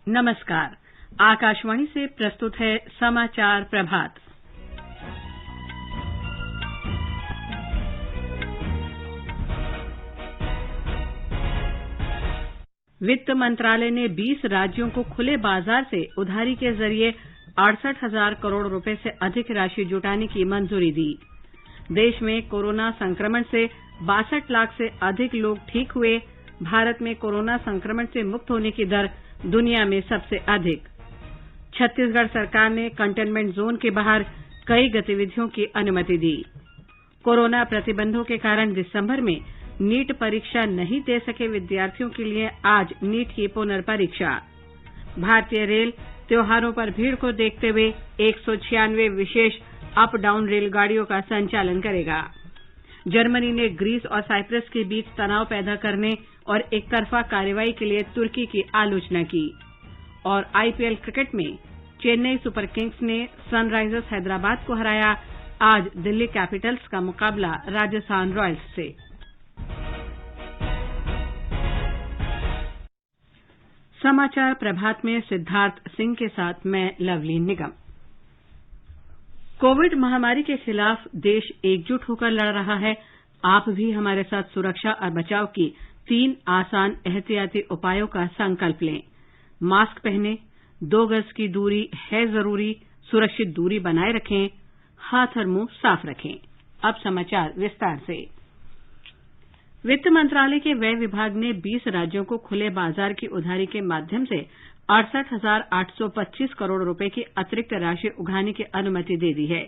नमस्कार। आकाशवाणी से प्रस्तुत है समाचार प्रभात। वित्त मंत्रालय ने 20 राज्यों को खुले बाजार से उधारी के जरिए 68,000 करोड़ रुपए से अधिक राशि जुटाने की मंजूरी दी। देश में कोरोना संक्रमण से 62 लाख से अधिक लोग ठीक हुए। भारत में कोरोना संक्रमण से मुक्त होने की दर दुनिया में सबसे अधिक। छत्तीसगढ़ सरकार ने कंटेनमेंट जोन के बाहर कई गतिविधियों की अनुमति दी। कोरोना प्रतिबंधों के कारण दिसंबर में नीट परीक्षा नहीं दे सके विद्यार्थियों के लिए आज नीट की पुनर्परीक्षा। भारतीय रेल त्योहारों पर भीड़ को देखते हुए 196 विशेष अप डाउन रेलगाड़ियों का संचालन करेगा। जर्मनी ने ग्रीस और साइप्रस के बीच तनाव पैदा करने और एकतरफा कार्रवाई के लिए तुर्की की आलोचना की। और आईपीएल क्रिकेट में चेन्नई सुपर किंग्स ने सनराइजर्स हैदराबाद को हराया। आज दिल्ली कैपिटल्स का मुकाबला राजस्थान रॉयल्स से। समाचार प्रभात में सिद्धार्थ सिंह के साथ मैं लवली निगम। कोविड महामारी के खिलाफ देश एकजुट होकर लड़ रहा है। आप भी हमारे साथ सुरक्षा और बचाव की 3 आसान एहतियाती उपायों का संकल्प लें। मास्क पहनें, 2 गज की दूरी है जरूरी, सुरक्षित दूरी बनाए रखें, हाथ और मुंह साफ रखें। अब समाचार विस्तार से। वित्त मंत्रालय के व्यय विभाग ने 20 राज्यों को खुले बाजार की उधारी के माध्यम से 68,825 करोड़ रुपए की अतिरिक्त राशि उठाने की अनुमति दे दी है।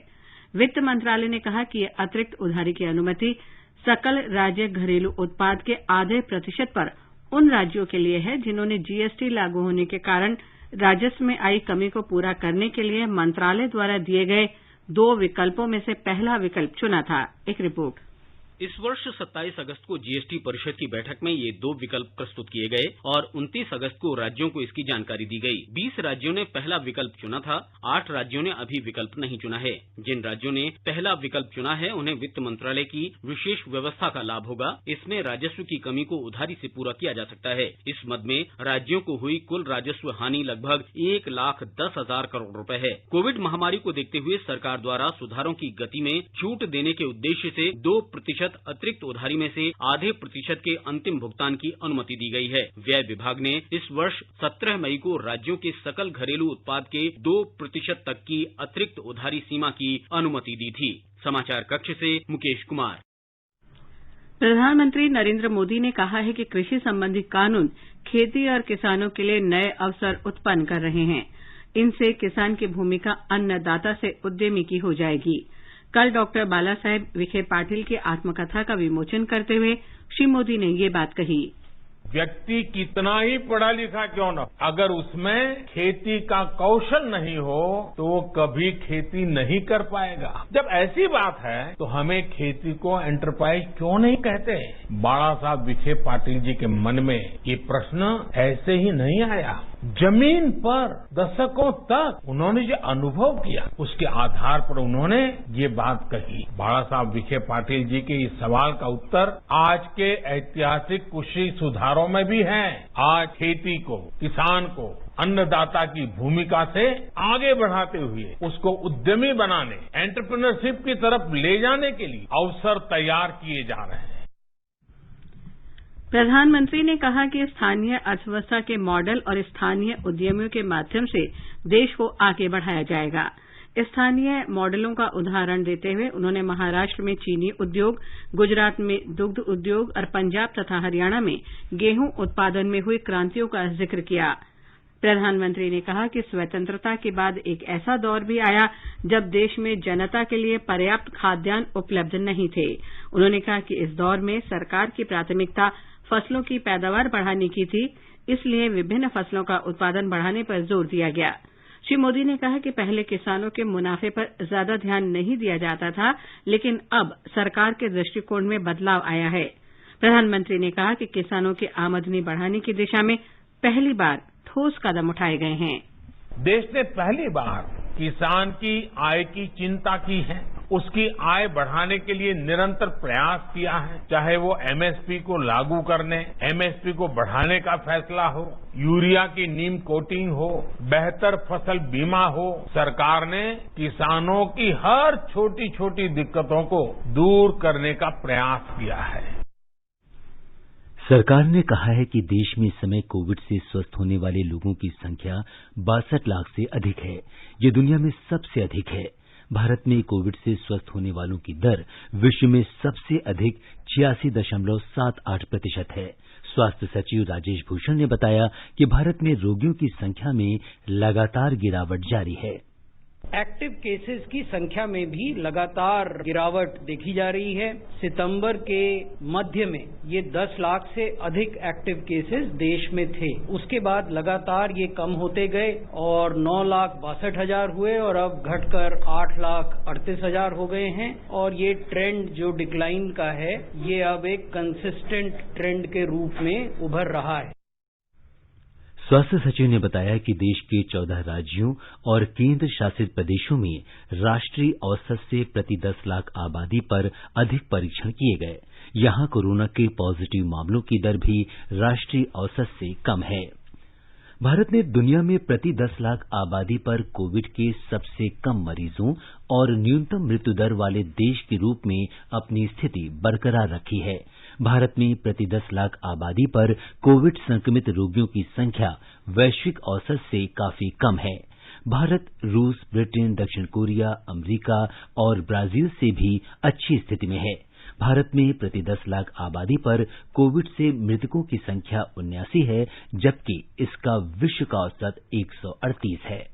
वित्त मंत्रालय ने कहा कि यह अतिरिक्त उधारी की अनुमति सकल राज्य घरेलू उत्पाद के आधे प्रतिशत पर उन राज्यों के लिए है जिन्होंने जीएसटी लागू होने के कारण राजस्व में आई कमी को पूरा करने के लिए मंत्रालय द्वारा दिए गए 2 विकल्पों में से पहला विकल्प चुना था। एक रिपोर्ट। इस वर्ष 27 अगस्त को जीएसटी परिषद की बैठक में ये 2 विकल्प प्रस्तुत किए गए और 29 अगस्त को राज्यों को इसकी जानकारी दी गई। 20 राज्यों ने पहला विकल्प चुना था। 8 राज्यों ने अभी विकल्प नहीं चुना है। जिन राज्यों ने पहला विकल्प चुना है उन्हें वित्त मंत्रालय की विशेष व्यवस्था का लाभ होगा। इसमें राजस्व की कमी को उधारी से पूरा किया जा सकता है। इस मद में राज्यों को हुई कुल राजस्व हानि लगभग 1,10,000 करोड़ रुपए है। कोविड महामारी को देखते हुए सरकार द्वारा सुधारों की गति में छूट देने के उद्देश्य से 2% अतिरिक्त उधारी में से आधे प्रतिशत के अंतिम भुगतान की अनुमति दी गई है। व्यय विभाग ने इस वर्ष 17 मई को राज्यों के सकल घरेलू उत्पाद के 2% तक की अतिरिक्त उधारी सीमा की अनुमति दी थी। समाचार कक्ष से मुकेश कुमार। प्रधानमंत्री नरेंद्र मोदी ने कहा है कि कृषि संबंधी कानून खेती और किसानों के लिए नए अवसर उत्पन्न कर रहे हैं। इनसे किसान की भूमिका अन्नदाता से उद्यमी की हो जाएगी। कल डॉक्टर बाला साहेब विखे पाटिल की आत्मकथा का विमोचन करते हुए श्री मोदी ने ये बात कही। व्यक्ति कितना ही पढ़ा लिखा क्यों न, अगर उसमें खेती का कौशल नहीं हो तो वो कभी खेती नहीं कर पाएगा। जब ऐसी बात है तो हमें खेती को एंटरप्राइज क्यों नहीं कहते? बाला साहब विखे पाटिल जी के मन में ये प्रश्न ऐसे ही नहीं आया। जमीन पर दशकों तक उन्होंने जो अनुभव किया उसके आधार पर उन्होंने ये बात कही। बाला साहब विखे पाटिल जी के इस सवाल का उत्तर आज के ऐतिहासिक कृषि सुधारों में भी है। आज खेती को, किसान को अन्नदाता की भूमिका से आगे बढ़ाते हुए उसको उद्यमी बनाने, एंटरप्रेन्योरशिप की तरफ ले जाने के लिए अवसर तैयार किए जा रहे हैं। प्रधानमंत्री ने कहा कि स्थानीय अर्थव्यवस्था के मॉडल और स्थानीय उद्यमियों के माध्यम से देश को आगे बढ़ाया जाएगा। स्थानीय मॉडलों का उदाहरण देते हुए उन्होंने महाराष्ट्र में चीनी उद्योग, गुजरात में दुग्ध उद्योग और पंजाब तथा हरियाणा में गेहूं उत्पादन में हुई क्रांतियों का जिक्र किया। प्रधानमंत्री ने कहा कि स्वतंत्रता के बाद एक ऐसा दौर भी आया जब देश में जनता के लिए पर्याप्त खाद्यान्न उपलब्ध नहीं थे। उन्होंने कहा कि इस दौर में सरकार की प्राथमिकता फसलों की पैदावार बढ़ाने की थी, इसलिए विभिन्न फसलों का उत्पादन बढ़ाने पर जोर दिया गया। श्री मोदी ने कहा कि पहले किसानों के मुनाफे पर ज्यादा ध्यान नहीं दिया जाता था, लेकिन अब सरकार के दृष्टिकोण में बदलाव आया है। प्रधानमंत्री ने कहा कि किसानों की आमदनी बढ़ाने की दिशा में पहली बार ठोस कदम उठाए गए हैं। देश ने पहली बार किसान की आय की चिंता की है, उसकी आय बढ़ाने के लिए निरंतर प्रयास किया है। चाहे वो एमएसपी को लागू करने, एमएसपी को बढ़ाने का फैसला हो, यूरिया की नीम कोटिंग हो, बेहतर फसल बीमा हो, सरकार ने किसानों की हर छोटी छोटी दिक्कतों को दूर करने का प्रयास किया है। सरकार ने कहा है कि देश में इस समय कोविड से स्वस्थ होने वाले लोगों की संख्या 62 लाख से अधिक है। ये दुनिया में सबसे अधिक है। भारत में कोविड से स्वस्थ होने वालों की दर विश्व में सबसे अधिक 86.78% है। स्वास्थ्य सचिव राजेश भूषण ने बताया कि भारत में रोगियों की संख्या में लगातार गिरावट जारी है। एक्टिव केसेस की संख्या में भी लगातार गिरावट देखी जा रही है। सितंबर के मध्य में ये 10 लाख से अधिक एक्टिव केसेस देश में थे। उसके बाद लगातार ये कम होते गए और 9,62,000 हुए और अब घटकर 8,38,000 हो गए हैं। और ये ट्रेंड जो डिक्लाइन का है, ये अब एक कंसिस्टेंट ट्रेंड के रूप में उभर रहा है। स्वास्थ्य सचिव ने बताया कि देश के 14 राज्यों और केंद्र शासित प्रदेशों में राष्ट्रीय औसत से प्रति 10 लाख आबादी पर अधिक परीक्षण किए गए। यहां कोरोना के पॉजिटिव मामलों की दर भी राष्ट्रीय औसत से कम है। भारत ने दुनिया में प्रति 10 लाख आबादी पर कोविड के सबसे कम मरीजों और न्यूनतम मृत्यु दर वाले देश के रूप में अपनी स्थिति बरकरार रखी है। भारत में प्रति 10 लाख आबादी पर कोविड संक्रमित रोगियों की संख्या वैश्विक औसत से काफी कम है। भारत रूस, ब्रिटेन, दक्षिण कोरिया, अमेरिका और ब्राजील से भी अच्छी स्थिति में है। भारत में प्रति 10 लाख आबादी पर कोविड से मृतकों की संख्या 79 है, जबकि इसका विश्व का औसत 138 है।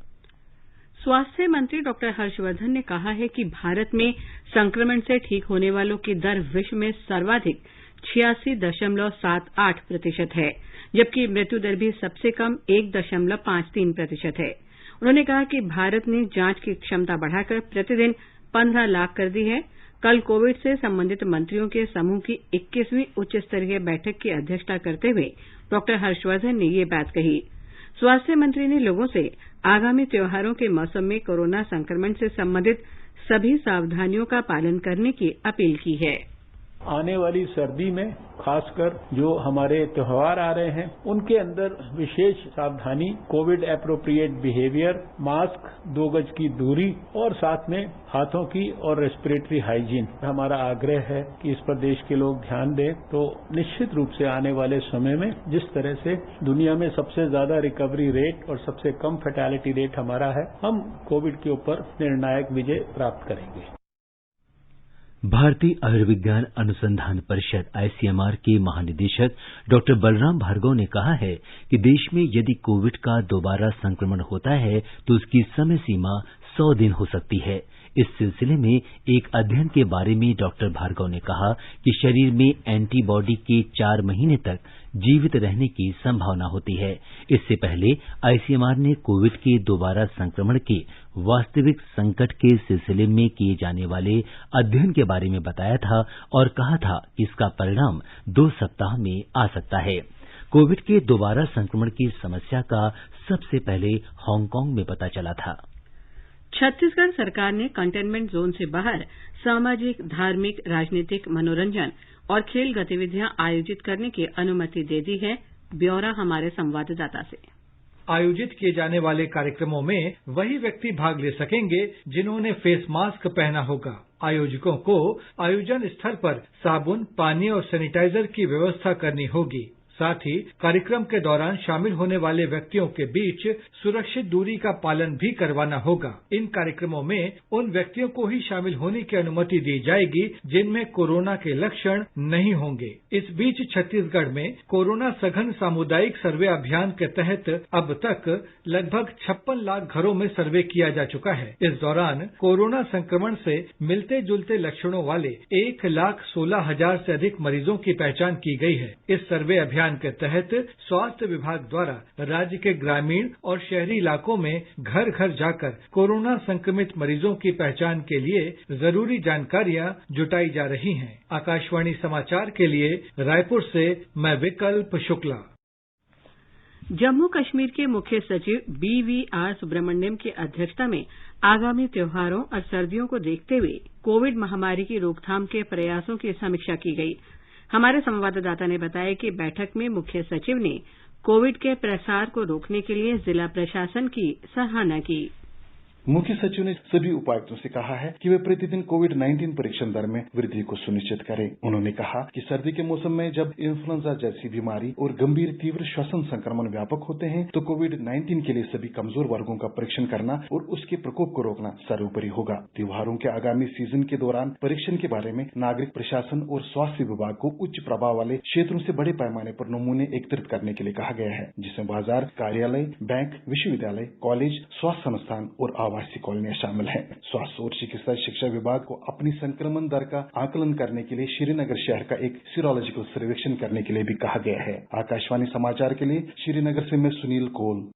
स्वास्थ्य मंत्री डॉक्टर हर्षवर्धन ने कहा है कि भारत में संक्रमण से ठीक होने वालों की दर विश्व में सर्वाधिक 86.78% है, जबकि मृत्यु दर भी सबसे कम 1.53% है। उन्होंने कहा कि भारत ने जांच की क्षमता बढ़ाकर प्रतिदिन 15 लाख कर दी है। कल कोविड से संबंधित मंत्रियों के समूह की 21वीं उच्च स्तरीय बैठक की अध्यक्षता करते हुए डॉक्टर हर्षवर्धन ने ये बात कही। स्वास्थ्य मंत्री ने लोगों से आगामी त्योहारों के मौसम में कोरोना संक्रमण से संबंधित सभी सावधानियों का पालन करने की अपील की है। आने वाली सर्दी में खासकर जो हमारे त्योहार आ रहे हैं, उनके अंदर विशेष सावधानी, कोविड एप्रोप्रिएट बिहेवियर, मास्क, 2 गज की दूरी और साथ में हाथों की और रेस्पिरेटरी हाइजीन। हमारा आग्रह है कि इस पर देश के लोग ध्यान दें। तो निश्चित रूप से आने वाले समय में जिस तरह से दुनिया में सबसे ज्यादा रिकवरी रेट और सबसे कम फैटेलिटी रेट हमारा है, हम कोविड के ऊपर निर्णायक विजय प्राप्त करेंगे। भारतीय आयुर्विज्ञान अनुसंधान परिषद आईसीएमआर के महानिदेशक डॉक्टर बलराम भार्गव ने कहा है कि देश में यदि कोविड का दोबारा संक्रमण होता है तो उसकी समय सीमा 100 दिन हो सकती है। इस सिलसिले में एक अध्ययन के बारे में डॉक्टर भार्गव ने कहा कि शरीर में एंटीबॉडी के 4 महीने तक जीवित रहने की संभावना होती है। इससे पहले आईसीएमआर ने कोविड के दोबारा संक्रमण के वास्तविक संकट के सिलसिले में किए जाने वाले अध्ययन के बारे में बताया था और कहा था कि इसका परिणाम 2 सप्ताह में आ सकता है। कोविड के दोबारा संक्रमण की समस्या का सबसे पहले हांगकांग में पता चला था। छत्तीसगढ़ सरकार ने कंटेनमेंट जोन से बाहर सामाजिक, धार्मिक, राजनीतिक, मनोरंजन और खेल गतिविधियां आयोजित करने की अनुमति दे दी है। ब्यौरा हमारे संवाददाता से। आयोजित किए जाने वाले कार्यक्रमों में वही व्यक्ति भाग ले सकेंगे जिन्होंने फेस मास्क पहना होगा। आयोजकों को आयोजन स्थल पर साबुन, पानी और सैनिटाइजर की व्यवस्था करनी होगी। साथ ही कार्यक्रम के दौरान शामिल होने वाले व्यक्तियों के बीच सुरक्षित दूरी का पालन भी करवाना होगा। इन कार्यक्रमों में उन व्यक्तियों को ही शामिल होने की अनुमति दी जाएगी जिनमें कोरोना के लक्षण नहीं होंगे। इस बीच छत्तीसगढ़ में कोरोना सघन सामुदायिक सर्वे अभियान के तहत अब तक लगभग 56 लाख घरों में सर्वे किया जा चुका है। इस दौरान कोरोना संक्रमण से मिलते जुलते लक्षणों वाले 1,16,000 से अधिक मरीजों की पहचान की गई है। इस सर्वे अभियान के तहत स्वास्थ्य विभाग द्वारा राज्य के ग्रामीण और शहरी इलाकों में घर घर जाकर कोरोना संक्रमित मरीजों की पहचान के लिए जरूरी जानकारियां जुटाई जा रही हैं। आकाशवाणी समाचार के लिए रायपुर से मैं विकल्प शुक्ला। जम्मू कश्मीर के मुख्य सचिव BVR सुब्रमण्यम की अध्यक्षता में आगामी त्योहारों और सर्दियों को देखते हुए कोविड महामारी की रोकथाम के प्रयासों की समीक्षा की गई। हमारे संवाददाता ने बताया कि बैठक में मुख्य सचिव ने कोविड के प्रसार को रोकने के लिए जिला प्रशासन की सराहना की। मुख्य सचिव ने सभी उपायुक्तों से कहा है कि वे प्रतिदिन कोविड-19 परीक्षण दर में वृद्धि को सुनिश्चित करें। उन्होंने कहा कि सर्दी के मौसम में जब इन्फ्लुएंजा जैसी बीमारी और गंभीर तीव्र श्वसन संक्रमण व्यापक होते हैं तो कोविड-19 के लिए सभी कमजोर वर्गों का परीक्षण करना और उसके प्रकोप को रोकना सर्वोपरि होगा। त्योहारों के आगामी सीजन के दौरान परीक्षण के बारे में नागरिक प्रशासन और स्वास्थ्य विभाग को उच्च प्रभाव वाले क्षेत्रों से बड़े पैमाने पर नमूने एकत्रित करने के लिए कहा गया है, जिसमें बाजार, कार्यालय, बैंक, विश्वविद्यालय, कॉलेज, स्वास्थ्य संस्थान और आवासीय कॉलोनियां शामिल हैं। स्वास्थ्य और चिकित्सा शिक्षा विभाग को अपनी संक्रमण दर का आकलन करने के लिए श्रीनगर शहर का एक सीरोलॉजिकल सर्वेक्षण करने के लिए भी कहा गया है। आकाशवाणी समाचार के लिए श्रीनगर से मैं सुनील कौल।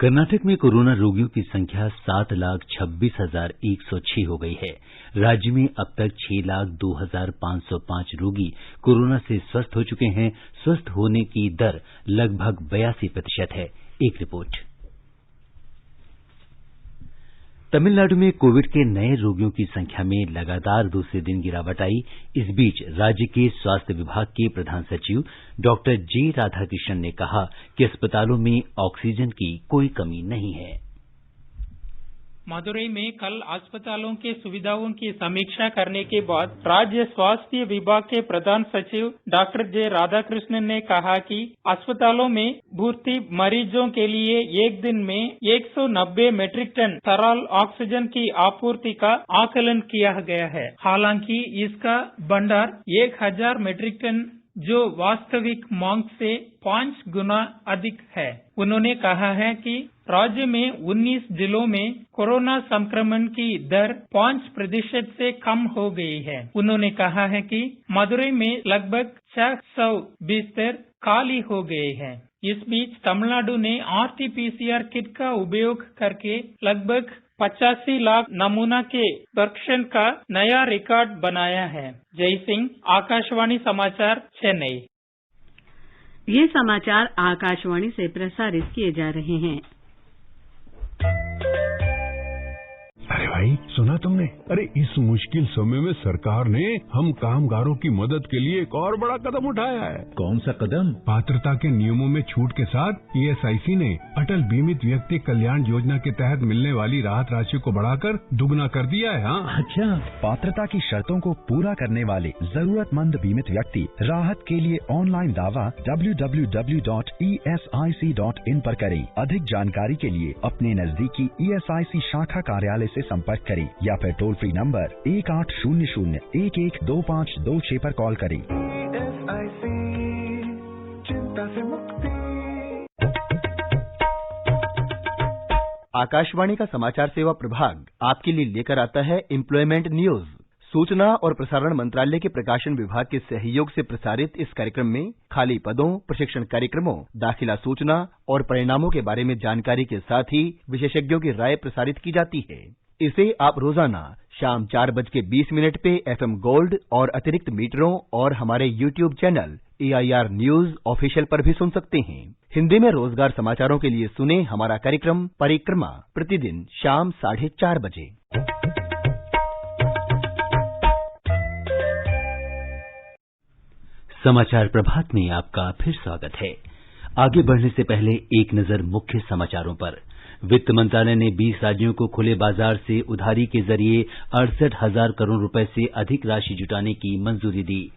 कर्नाटक में कोरोना रोगियों की संख्या 7,26,106 हो गई है। राज्य में अब तक 6,02,505 रोगी कोरोना से स्वस्थ हो चुके हैं। स्वस्थ होने की दर लगभग 82% है। एक रिपोर्ट। तमिलनाडु में कोविड के नए रोगियों की संख्या में लगातार दूसरे दिन गिरावट आई। इस बीच राज्य के स्वास्थ्य विभाग के प्रधान सचिव डॉक्टर जे राधाकृष्णन ने कहा कि अस्पतालों में ऑक्सीजन की कोई कमी नहीं है। मदुरई में कल अस्पतालों के सुविधाओं की समीक्षा करने के बाद राज्य स्वास्थ्य विभाग के प्रधान सचिव डॉक्टर जे राधाकृष्णन ने कहा कि अस्पतालों में भर्ती मरीजों के लिए एक दिन में 190 मीट्रिक टन तरल ऑक्सीजन की आपूर्ति का आकलन किया गया है। हालांकि इसका भंडार 1000 मीट्रिक टन जो वास्तविक मांग से 5 गुना अधिक है। उन्होंने कहा है कि राज्य में 19 जिलों में कोरोना संक्रमण की दर 5% से कम हो गई है। उन्होंने कहा है कि मदुरई में लगभग 600 बिस्तर खाली हो गए हैं। इस बीच तमिलनाडु ने RT-PCR किट का उपयोग करके लगभग 85 लाख नमूना के परीक्षण का नया रिकॉर्ड बनाया है। जय सिंह, आकाशवाणी समाचार, चेन्नई। ये समाचार आकाशवाणी से प्रसारित किए जा रहे हैं। अरे भाई, सुना तुमने? अरे इस मुश्किल समय में सरकार ने हम कामगारों की मदद के लिए एक और बड़ा कदम उठाया है। कौन सा कदम? पात्रता के नियमों में छूट के साथ ESIC ने अटल बीमित व्यक्ति कल्याण योजना के तहत मिलने वाली राहत राशि को बढ़ाकर दुगना कर दिया है। हाँ, अच्छा। पात्रता की शर्तों को पूरा करने वाले जरूरतमंद बीमित व्यक्ति राहत के लिए ऑनलाइन दावा www.esic.in पर करें। अधिक जानकारी के लिए अपने नजदीकी ESIC शाखा कार्यालय से संपर्क करें या फिर टोल फ्री नंबर 1800-112526 पर कॉल करें। चिंता से मुक्ति। आकाशवाणी का समाचार सेवा प्रभाग आपके लिए लेकर आता है एम्प्लॉयमेंट न्यूज। सूचना और प्रसारण मंत्रालय के प्रकाशन विभाग के सहयोग से प्रसारित इस कार्यक्रम में खाली पदों, प्रशिक्षण कार्यक्रमों, दाखिला सूचना और परिणामों के बारे में जानकारी के साथ ही विशेषज्ञों की राय प्रसारित की जाती है। इसे आप रोजाना शाम 4:20 पे FM गोल्ड और अतिरिक्त मीटरों और हमारे YouTube channel AIR news official पर भी सुन सकते हैं। हिंदी में रोजगार समाचारों के लिए सुने हमारा कार्यक्रम परिक्रमा प्रतिदिन शाम 4:30 बजे। समाचार प्रभात में आपका फिर स्वागत है। आगे बढ़ने से पहले एक नजर मुख्य समाचारों पर। वित्त मंत्रालय ने 20 राज्यों को खुले बाजार से उधारी के जरिए 68,000 करोड़ रुपए से अधिक राशि जुटाने की मंजूरी दी।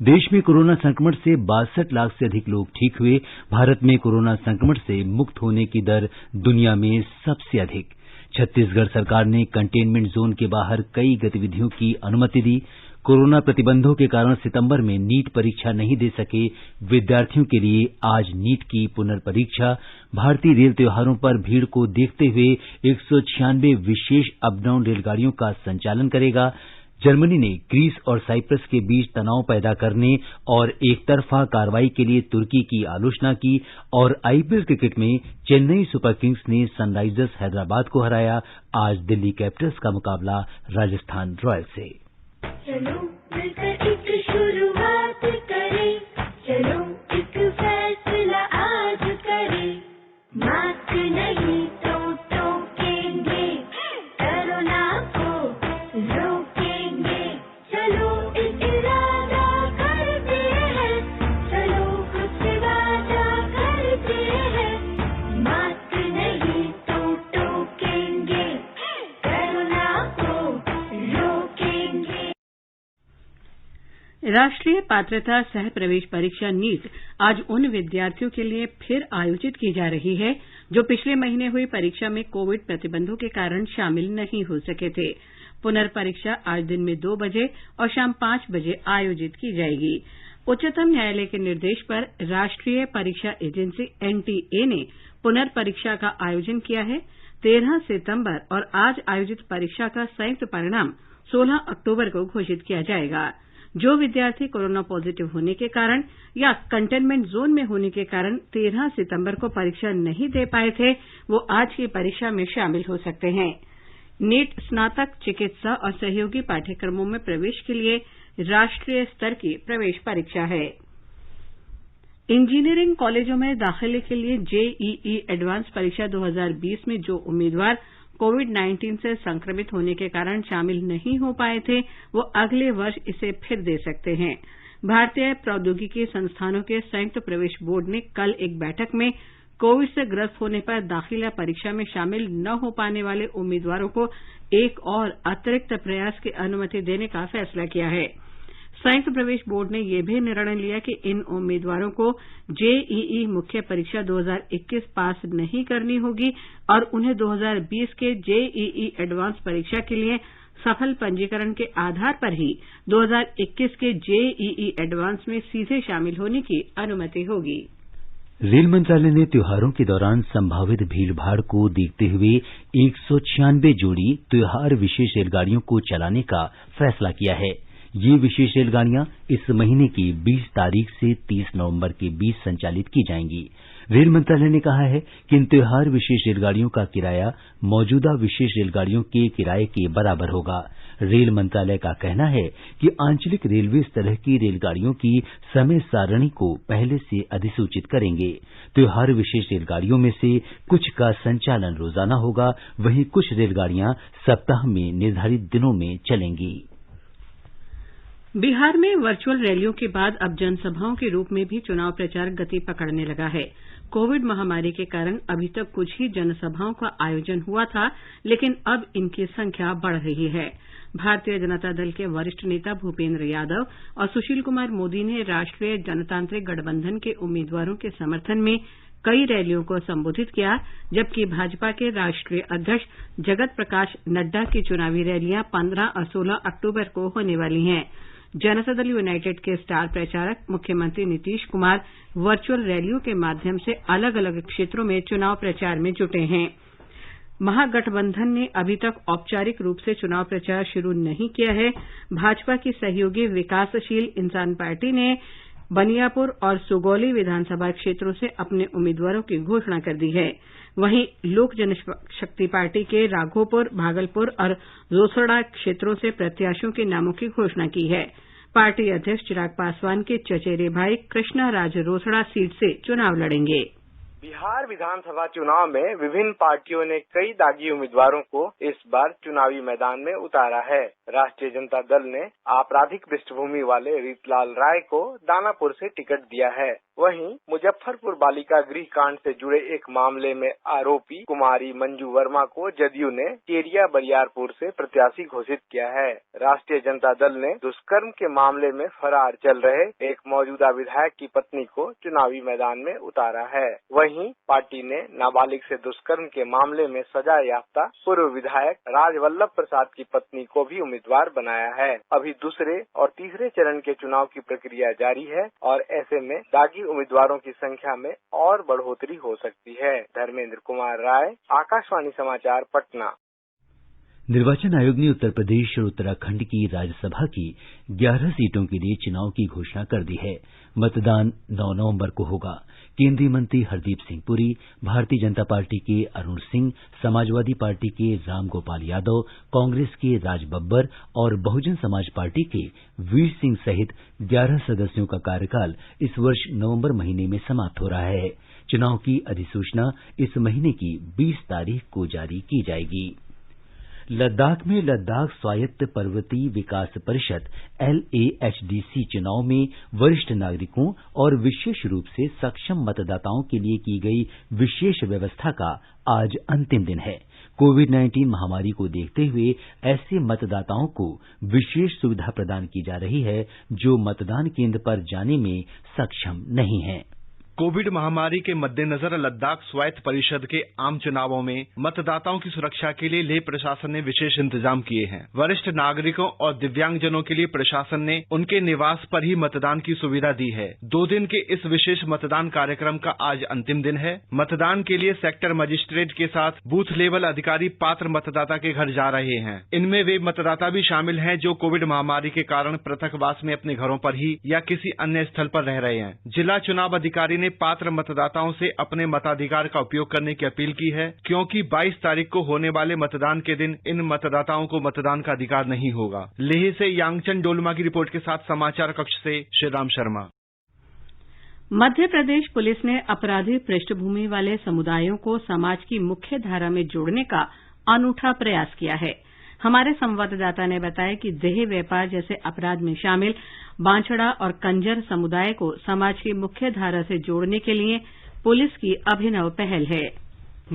देश में कोरोना संक्रमण से 62 लाख से अधिक लोग ठीक हुए। भारत में कोरोना संक्रमण से मुक्त होने की दर दुनिया में सबसे अधिक। छत्तीसगढ़ सरकार ने कंटेनमेंट जोन के बाहर कई गतिविधियों की अनुमति दी। कोरोना प्रतिबंधों के कारण सितंबर में नीट परीक्षा नहीं दे सके विद्यार्थियों के लिए आज नीट की पुनर्परीक्षा। भारतीय रेल त्योहारों पर भीड़ को देखते हुए 196 विशेष अप डाउन रेलगाड़ियों का संचालन करेगा। जर्मनी ने ग्रीस और साइप्रस के बीच तनाव पैदा करने और एकतरफा कार्रवाई के लिए तुर्की की आलोचना की। और IPL क्रिकेट में चेन्नई सुपर किंग्स ने सनराइजर्स हैदराबाद को हराया। आज दिल्ली कैपिटल्स का मुकाबला राजस्थान रॉयल्स से। चलो मिलकर एक शुरुआत करें, चलो एक फैसला आज करें। मास्क नहीं तो टोकेंगे, कोरोना को रोकेंगे। चलो एक इरादा करते हैं, चलो कुछ वादा करते हैं, मास्क नहीं तो टोकेंगे, कोरोना को रोकेंगे। राष्ट्रीय पात्रता सह प्रवेश परीक्षा नीट आज उन विद्यार्थियों के लिए फिर आयोजित की जा रही है जो पिछले महीने हुई परीक्षा में कोविड प्रतिबंधों के कारण शामिल नहीं हो सके थे। पुनर्परीक्षा आज दिन में 2 बजे और शाम 5 बजे आयोजित की जाएगी। उच्चतम न्यायालय के निर्देश पर राष्ट्रीय परीक्षा एजेंसी एनटीए ने पुनर्परीक्षा का आयोजन किया है। 13 सितंबर और आज आयोजित परीक्षा का संयुक्त परिणाम 16 अक्टूबर को घोषित किया जाएगा। जो विद्यार्थी कोरोना पॉजिटिव होने के कारण या कंटेनमेंट जोन में होने के कारण 13 सितंबर को परीक्षा नहीं दे पाए थे, वो आज की परीक्षा में शामिल हो सकते हैं। नीट स्नातक चिकित्सा और सहयोगी पाठ्यक्रमों में प्रवेश के लिए राष्ट्रीय स्तर की प्रवेश परीक्षा है। इंजीनियरिंग कॉलेजों में दाखिले के लिए जेईई एडवांस परीक्षा 2020 में जो उम्मीदवार कोविड-19 से संक्रमित होने के कारण शामिल नहीं हो पाए थे, वो अगले वर्ष इसे फिर दे सकते हैं। भारतीय प्रौद्योगिकी संस्थानों के संयुक्त प्रवेश बोर्ड ने कल एक बैठक में कोविड से ग्रस्त होने पर दाखिला परीक्षा में शामिल न हो पाने वाले उम्मीदवारों को एक और अतिरिक्त प्रयास की अनुमति देने का फैसला किया है। संयुक्त प्रवेश बोर्ड ने यह भी निर्णय लिया कि इन उम्मीदवारों को जेईई मुख्य परीक्षा 2021 पास नहीं करनी होगी और उन्हें 2020 के जेईई एडवांस परीक्षा के लिए सफल पंजीकरण के आधार पर ही 2021 के जेईई एडवांस में सीधे शामिल होने की अनुमति होगी। रेल मंत्रालय ने त्योहारों के दौरान संभावित भीड़भाड़ को देखते हुए 196 जोड़ी त्योहार विशेष रेलगाड़ियों को चलाने का फैसला किया है। ये विशेष रेलगाड़ियां इस महीने की 20 तारीख से 30 नवंबर के बीच संचालित की जाएंगी। रेल मंत्रालय ने कहा है कि इन त्योहार विशेष रेलगाड़ियों का किराया मौजूदा विशेष रेलगाड़ियों के किराए के बराबर होगा। रेल मंत्रालय का कहना है कि आंचलिक रेलवे इस तरह की रेलगाड़ियों की समय सारणी को पहले से अधिसूचित करेंगे। त्योहार विशेष रेलगाड़ियों में से कुछ का संचालन रोजाना होगा, वहीं कुछ रेलगाड़ियां सप्ताह में निर्धारित दिनों में चलेंगी। बिहार में वर्चुअल रैलियों के बाद अब जनसभाओं के रूप में भी चुनाव प्रचार गति पकड़ने लगा है। कोविड महामारी के कारण अभी तक कुछ ही जनसभाओं का आयोजन हुआ था, लेकिन अब इनकी संख्या बढ़ रही है। भारतीय जनता दल के वरिष्ठ नेता भूपेन्द्र यादव और सुशील कुमार मोदी ने राष्ट्रीय जनतांत्रिक गठबंधन के उम्मीदवारों के समर्थन में कई रैलियों को संबोधित किया, जबकि भाजपा के राष्ट्रीय अध्यक्ष जगत प्रकाश नड्डा की चुनावी रैलियां 15 और 16 अक्टूबर को होने वाली हैं। जनता दल यूनाइटेड के स्टार प्रचारक मुख्यमंत्री नीतीश कुमार वर्चुअल रैलियों के माध्यम से अलग अलग क्षेत्रों में चुनाव प्रचार में जुटे हैं। महागठबंधन ने अभी तक औपचारिक रूप से चुनाव प्रचार शुरू नहीं किया है। भाजपा की सहयोगी विकासशील इंसान पार्टी ने बनियापुर और सुगौली विधानसभा क्षेत्रों से अपने उम्मीदवारों की घोषणा कर दी है। वहीं लोक जनशक्ति पार्टी के राघोपुर, भागलपुर और रोसड़ा क्षेत्रों से प्रत्याशियों के नामों की घोषणा की है। पार्टी अध्यक्ष चिराग पासवान के चचेरे भाई कृष्णा राज रोसड़ा सीट से चुनाव लड़ेंगे। बिहार विधानसभा चुनाव में विभिन्न पार्टियों ने कई दागी उम्मीदवारों को इस बार चुनावी मैदान में उतारा है। राष्ट्रीय जनता दल ने आपराधिक पृष्ठभूमि वाले रीतलाल राय को दानापुर से टिकट दिया है। वहीं मुजफ्फरपुर बालिका गृह कांड से जुड़े एक मामले में आरोपी कुमारी मंजू वर्मा को जदयू ने केरिया बरियारपुर से प्रत्याशी घोषित किया है। राष्ट्रीय जनता दल ने दुष्कर्म के मामले में फरार चल रहे एक मौजूदा विधायक की पत्नी को चुनावी मैदान में उतारा है। वहीं पार्टी ने नाबालिग से दुष्कर्म के मामले में सजा याफ्ता पूर्व विधायक राजवल्लभ प्रसाद की पत्नी को भी उम्मीदवार बनाया है। अभी दूसरे और तीसरे चरण के चुनाव की प्रक्रिया जारी है और ऐसे में दागी उम्मीदवारों की संख्या में और बढ़ोतरी हो सकती है। धर्मेंद्र कुमार राय, आकाशवाणी समाचार, पटना। निर्वाचन आयोग ने उत्तर प्रदेश और उत्तराखंड की राज्यसभा की 11 सीटों के लिए चुनाव की घोषणा कर दी है। मतदान 9 नवंबर को होगा। केंद्रीय मंत्री हरदीप सिंह पुरी, भारतीय जनता पार्टी के अरुण सिंह, समाजवादी पार्टी के रामगोपाल यादव, कांग्रेस के राज बब्बर और बहुजन समाज पार्टी के वीर सिंह सहित 11 सदस्यों का कार्यकाल इस वर्ष नवंबर महीने में समाप्त हो रहा है। चुनाव की अधिसूचना इस महीने की 20 तारीख को जारी की जाएगी। लद्दाख में लद्दाख स्वायत्त पर्वतीय विकास परिषद LAHDC चुनाव में वरिष्ठ नागरिकों और विशेष रूप से सक्षम मतदाताओं के लिए की गई विशेष व्यवस्था का आज अंतिम दिन है। कोविड-19 महामारी को देखते हुए ऐसे मतदाताओं को विशेष सुविधा प्रदान की जा रही है जो मतदान केंद्र पर जाने में सक्षम नहीं हैं। कोविड महामारी के मद्देनजर लद्दाख स्वायत्त परिषद के आम चुनावों में मतदाताओं की सुरक्षा के लिए लेह प्रशासन ने विशेष इंतजाम किए हैं। वरिष्ठ नागरिकों और दिव्यांगजनों के लिए प्रशासन ने उनके निवास पर ही मतदान की सुविधा दी है। 2 दिन के इस विशेष मतदान कार्यक्रम का आज अंतिम दिन है। मतदान के लिए सेक्टर मजिस्ट्रेट के साथ बूथ लेवल अधिकारी पात्र मतदाता के घर जा रहे हैं। इनमें वे मतदाता भी शामिल हैं जो कोविड महामारी के कारण पृथकवास में अपने घरों पर ही या किसी अन्य स्थल पर रह रहे हैं। जिला चुनाव अधिकारी ने पात्र मतदाताओं से अपने मताधिकार का उपयोग करने की अपील की है, क्योंकि 22 तारीख को होने वाले मतदान के दिन इन मतदाताओं को मतदान का अधिकार नहीं होगा। लेह से यांगचन डोलमा की रिपोर्ट के साथ समाचार कक्ष से श्रीराम शर्मा। मध्य प्रदेश पुलिस ने आपराधिक पृष्ठभूमि वाले समुदायों को समाज की मुख्य धारा में जोड़ने का अनूठा प्रयास किया है। हमारे संवाददाता ने बताया कि देह व्यापार जैसे अपराध में शामिल बांछड़ा और कंजर समुदाय को समाज की मुख्य धारा से जोड़ने के लिए पुलिस की अभिनव पहल है।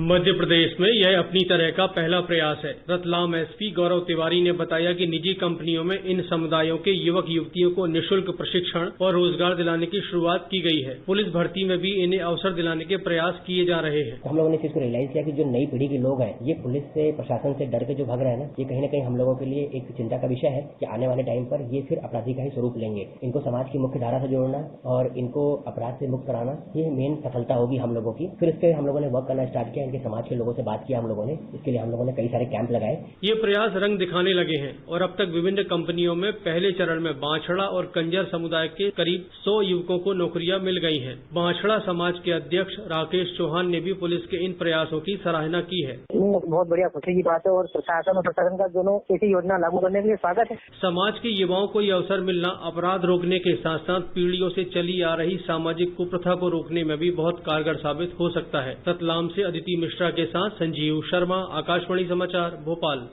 मध्य प्रदेश में यह अपनी तरह का पहला प्रयास है। रतलाम एसपी गौरव तिवारी ने बताया कि निजी कंपनियों में इन समुदायों के युवक युवतियों को निःशुल्क प्रशिक्षण और रोजगार दिलाने की शुरुआत की गई है। पुलिस भर्ती में भी इन्हें अवसर दिलाने के प्रयास किए जा रहे हैं। हम लोगों ने इस चीज को रियलाइज किया कि जो नई पीढ़ी के लोग हैं ये पुलिस से प्रशासन से डर के जो भाग रहे हैं ना, ये कहीं न कहीं हम लोगों के लिए एक चिंता का विषय है कि आने वाले टाइम पर ये फिर अपराधी का ही स्वरूप लेंगे। इनको समाज की मुख्य धारा से जोड़ना और इनको अपराध से मुक्त कराना, ये मेन सफलता होगी हम लोगों की। फिर इसके हम लोगों ने वर्क करना स्टार्ट किया, इनके समाज के लोगों से बात किया हम लोगों ने। इसके लिए हम लोगों ने कई सारे कैंप लगाए। ये प्रयास रंग दिखाने लगे हैं और अब तक विभिन्न कंपनियों में पहले चरण में बांछड़ा और कंजर समुदाय के करीब 100 युवकों को नौकरियां मिल गई हैं। बांछड़ा समाज के अध्यक्ष राकेश चौहान ने भी पुलिस के इन प्रयासों की सराहना की है। बहुत बढ़िया खुशी की बात है और प्रशासन और प्रशासन का दोनों ऐसी योजना लागू करने के लिए स्वागत है। समाज के युवाओं को यह अवसर मिलना अपराध रोकने के साथ साथ पीढ़ियों से चली आ रही सामाजिक कुप्रथा को रोकने में भी बहुत कारगर साबित हो सकता है। रतलाम से अदिति मिश्रा के साथ संजीव शर्मा, आकाशवाणी समाचार, भोपाल।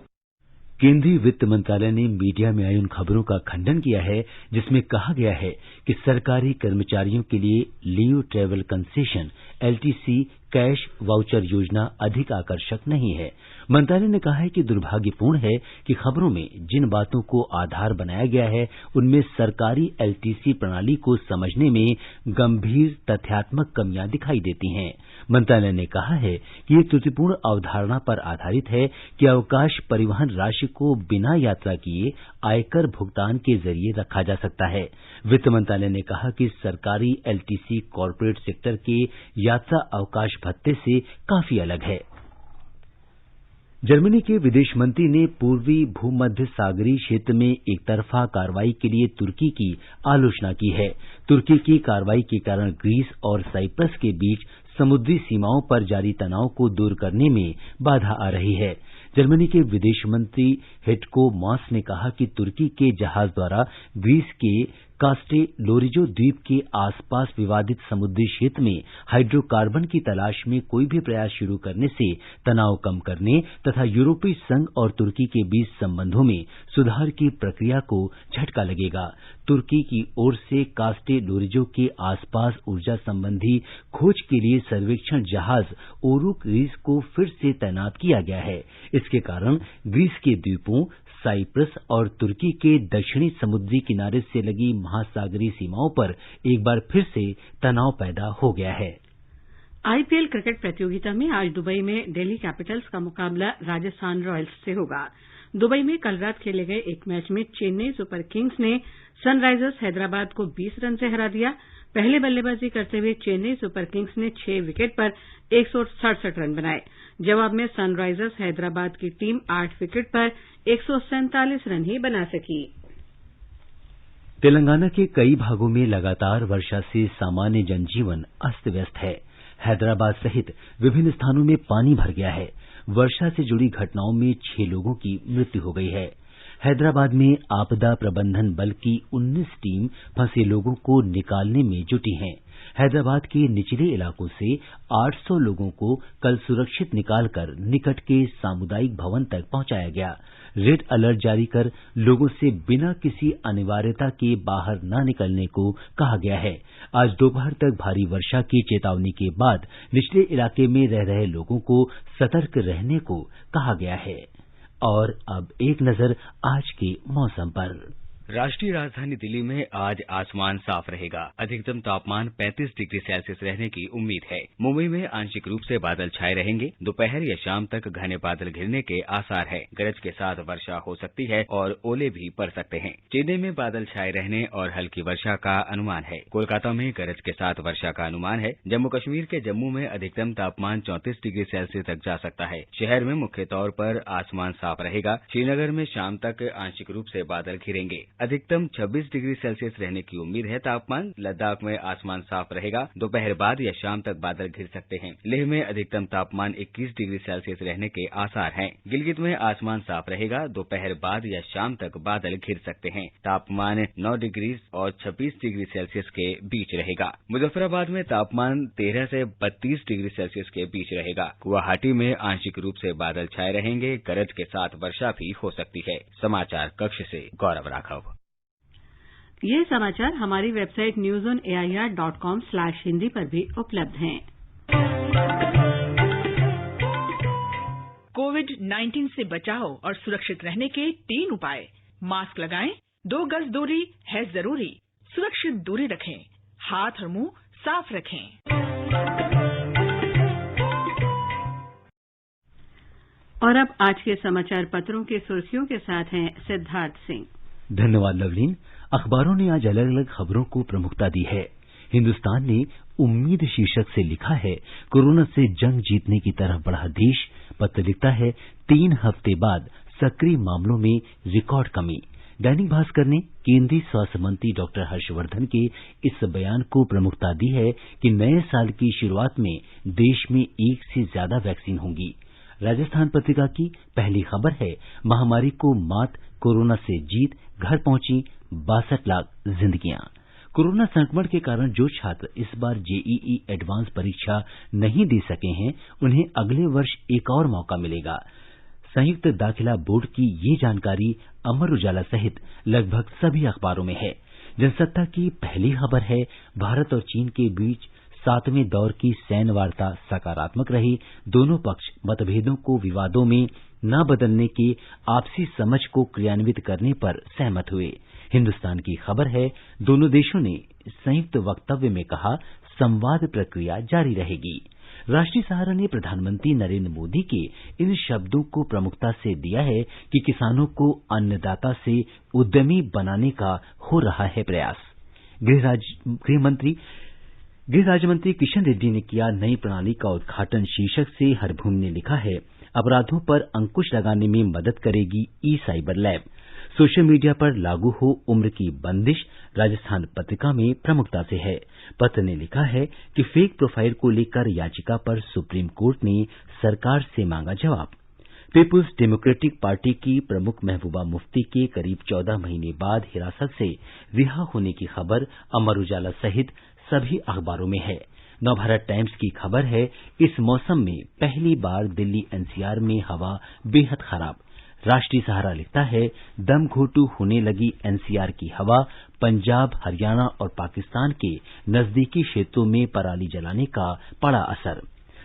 केंद्रीय वित्त मंत्रालय ने मीडिया में आई उन खबरों का खंडन किया है जिसमें कहा गया है कि सरकारी कर्मचारियों के लिए leave travel concession LTC cash voucher योजना अधिक आकर्षक नहीं है। मंत्रालय ने कहा है कि दुर्भाग्यपूर्ण है कि खबरों में जिन बातों को आधार बनाया गया है उनमें सरकारी LTC प्रणाली को समझने में गंभीर तथ्यात्मक कमियां दिखाई देती हैं। मंत्रालय ने कहा है कि ये त्रुटिपूर्ण अवधारणा पर आधारित है कि अवकाश परिवहन राशि को बिना यात्रा किए आयकर भुगतान के जरिए रखा जा सकता है। वित्त मंत्रालय ने कहा कि सरकारी LTC कॉर्पोरेट सेक्टर के यात्रा अवकाश भत्ते से काफी अलग है। जर्मनी के विदेश मंत्री ने पूर्वी भूमध्य सागरीय क्षेत्र में एक तरफा कार्रवाई के लिए तुर्की की आलोचना की है। तुर्की की कार्रवाई के कारण ग्रीस और साइप्रस के बीच समुद्री सीमाओं पर जारी तनाव को दूर करने में बाधा आ रही है। जर्मनी के विदेश मंत्री हेटको मास ने कहा कि तुर्की के जहाज द्वारा ग्रीस के कास्टे लोरिजो द्वीप के आसपास विवादित समुद्री क्षेत्र में हाइड्रोकार्बन की तलाश में कोई भी प्रयास शुरू करने से तनाव कम करने तथा यूरोपीय संघ और तुर्की के बीच संबंधों में सुधार की प्रक्रिया को झटका लगेगा। तुर्की की ओर से कास्टे लोरिजो के आसपास ऊर्जा संबंधी खोज के लिए सर्वेक्षण जहाज ओरुक ग्रीस को फिर से तैनात किया गया है। इसके कारण ग्रीस के द्वीपों साइप्रस और तुर्की के दक्षिणी समुद्री किनारे से लगी महासागरीय सीमाओं पर एक बार फिर से तनाव पैदा हो गया है। IPL क्रिकेट प्रतियोगिता में आज दुबई में दिल्ली कैपिटल्स का मुकाबला राजस्थान रॉयल्स से होगा। दुबई में कल रात खेले गए एक मैच में चेन्नई सुपर किंग्स ने सनराइजर्स हैदराबाद को 20 रन से हरा दिया। पहले बल्लेबाजी करते हुए चेन्नई सुपर किंग्स ने 6 विकेट पर 167 रन बनाए। जवाब में सनराइजर्स हैदराबाद की टीम 8 विकेट पर 147 रन ही बना सकी। तेलंगाना के कई भागों में लगातार वर्षा से सामान्य जनजीवन अस्त व्यस्त है। हैदराबाद सहित विभिन्न स्थानों में पानी भर गया है। वर्षा से जुड़ी घटनाओं में 6 लोगों की मृत्यु हो गई है। हैदराबाद में आपदा प्रबंधन बल की 19 टीम फंसे लोगों को निकालने में जुटी हैं। हैदराबाद के निचले इलाकों से 800 लोगों को कल सुरक्षित निकालकर निकट के सामुदायिक भवन तक पहुंचाया गया। रेड अलर्ट जारी कर लोगों से बिना किसी अनिवार्यता के बाहर न निकलने को कहा गया है। आज दोपहर तक भारी वर्षा की चेतावनी के बाद निचले इलाके में रह रहे लोगों को सतर्क रहने को कहा गया है। और अब एक नजर आज के मौसम पर। राष्ट्रीय राजधानी दिल्ली में आज आसमान साफ रहेगा। अधिकतम तापमान 35 डिग्री सेल्सियस रहने की उम्मीद है। मुंबई में आंशिक रूप से बादल छाए रहेंगे। दोपहर या शाम तक घने बादल घिरने के आसार है। गरज के साथ वर्षा हो सकती है और ओले भी पड़ सकते हैं। चेन्नई में बादल छाए रहने और हल्की वर्षा का अनुमान है। कोलकाता में गरज के साथ वर्षा का अनुमान है। जम्मू कश्मीर के जम्मू में अधिकतम तापमान 34 डिग्री सेल्सियस तक जा सकता है। शहर में मुख्य तौर पर आसमान साफ रहेगा। श्रीनगर में शाम तक आंशिक रूप से बादल घिरेंगे। अधिकतम 26 डिग्री सेल्सियस रहने की उम्मीद है। तापमान लद्दाख में आसमान साफ रहेगा। दोपहर बाद या शाम तक बादल घिर सकते हैं। लेह में अधिकतम तापमान 21 डिग्री सेल्सियस रहने के आसार हैं। गिलगित में आसमान साफ रहेगा। दोपहर बाद या शाम तक बादल घिर सकते हैं। तापमान 9 डिग्री और 26 डिग्री सेल्सियस के बीच रहेगा। मुजफ्फराबाद में तापमान 13 से 32 डिग्री सेल्सियस के बीच रहेगा। गुवाहाटी में आंशिक रूप से बादल छाए रहेंगे। गरज के साथ वर्षा भी हो सकती है। समाचार कक्ष से गौरव राघव। ये समाचार हमारी वेबसाइट newsonair.com/hindi पर भी उपलब्ध हैं। कोविड-19 से बचाव और सुरक्षित रहने के 3 उपाय। मास्क लगाएं, 2 गज दूरी है जरूरी, सुरक्षित दूरी रखें, हाथ और मुंह साफ रखें। और अब आज के समाचार पत्रों की सुर्खियों के साथ हैं सिद्धार्थ सिंह। धन्यवाद लवलीन। अखबारों ने आज अलग अलग खबरों को प्रमुखता दी है। हिन्दुस्तान ने उम्मीद शीर्षक से लिखा है, कोरोना से जंग जीतने की तरफ बढ़ा देश। पत्र लिखता है, 3 हफ्ते बाद सक्रिय मामलों में रिकॉर्ड कमी। दैनिक भास्कर ने केंद्रीय स्वास्थ्य मंत्री डॉक्टर हर्षवर्धन के इस बयान को प्रमुखता दी है कि नए साल की शुरुआत में देश में 1 से ज्यादा वैक्सीन होंगी। राजस्थान पत्रिका की पहली खबर है, महामारी को मात, कोरोना से जीत, घर पहुंची 62 लाख जिंदगियां। कोरोना संक्रमण के कारण जो छात्र इस बार जेईई एडवांस परीक्षा नहीं दे सके हैं, उन्हें अगले वर्ष एक और मौका मिलेगा। संयुक्त दाखिला बोर्ड की ये जानकारी अमर उजाला सहित लगभग सभी अखबारों में है। जनसत्ता की पहली खबर है, भारत और चीन के बीच 7वें दौर की सैन्य वार्ता सकारात्मक रही। दोनों पक्ष मतभेदों को विवादों में न बदलने के आपसी समझ को क्रियान्वित करने पर सहमत हुए। हिन्दुस्तान की खबर है, दोनों देशों ने संयुक्त वक्तव्य में कहा, संवाद प्रक्रिया जारी रहेगी। राष्ट्रीय सहारा ने प्रधानमंत्री नरेंद्र मोदी के इन शब्दों को प्रमुखता से दिया है कि किसानों को अन्नदाता से उद्यमी बनाने का हो रहा है प्रयास। गृह राज्य मंत्री किशन रेड्डी ने किया नई प्रणाली का उद्घाटन शीर्षक से हरभूमि ने लिखा है, अपराधों पर अंकुश लगाने में मदद करेगी ई साइबर लैब। सोशल मीडिया पर लागू हो उम्र की बंदिश, राजस्थान पत्रिका में प्रमुखता से है। पत्र ने लिखा है कि फेक प्रोफाइल को लेकर याचिका पर सुप्रीम कोर्ट ने सरकार से मांगा जवाब। पीपुल्स डेमोक्रेटिक पार्टी की प्रमुख महबूबा मुफ्ती के करीब 14 महीने बाद हिरासत से रिहा होने की खबर अमर उजाला सहित सभी अखबारों में है। नवभारत टाइम्स की खबर है, इस मौसम में पहली बार दिल्ली एनसीआर में हवा बेहद खराब। राष्ट्रीय सहारा लिखता है, दम घोटू होने लगी एनसीआर की हवा, पंजाब, हरियाणा और पाकिस्तान के नजदीकी क्षेत्रों में पराली जलाने का पड़ा असर।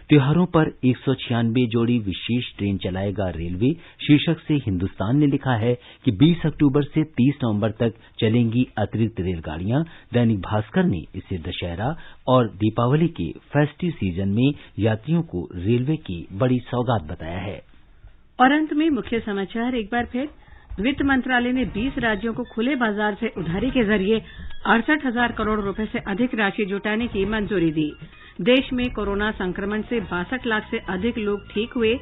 त्योहारों पर 196 जोड़ी विशेष ट्रेन चलाएगा रेलवे। शीर्षक से हिन्दुस्तान ने लिखा है कि 20 अक्टूबर से 30 नवंबर तक चलेंगी अतिरिक्त रेलगाड़ियां। दैनिक भास्कर ने इसे दशहरा और दीपावली के फेस्टिव सीजन में यात्रियों को रेलवे की बड़ी सौगात बताया है। और अंत में मुख्य समाचार एक बार फिर। वित्त मंत्रालय ने 20 राज्यों को खुले बाजार से उधारी के जरिए 68,000 करोड़ रुपए से अधिक राशि जुटाने की मंजूरी दी। देश में कोरोना संक्रमण से 62 लाख से अधिक लोग ठीक हुए।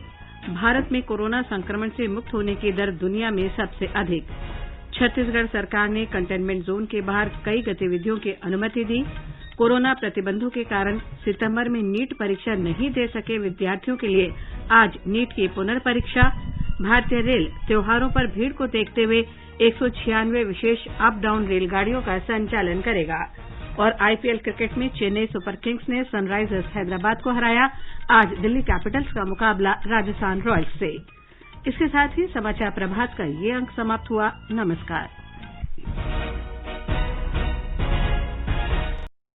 भारत में कोरोना संक्रमण से मुक्त होने की दर दुनिया में सबसे अधिक। छत्तीसगढ़ सरकार ने कंटेनमेंट जोन के बाहर कई गतिविधियों की अनुमति दी। कोरोना प्रतिबंधों के कारण सितंबर में नीट परीक्षा नहीं दे सके विद्यार्थियों के लिए आज नीट की पुनर्परीक्षा। भारतीय रेल त्योहारों पर भीड़ को देखते हुए 196 विशेष अप डाउन रेलगाड़ियों का संचालन करेगा। और आईपीएल क्रिकेट में चेन्नई सुपर किंग्स ने सनराइजर्स हैदराबाद को हराया। आज दिल्ली कैपिटल्स का मुकाबला राजस्थान रॉयल्स से। इसके साथ ही समाचार प्रभात का ये अंक समाप्त हुआ। नमस्कार।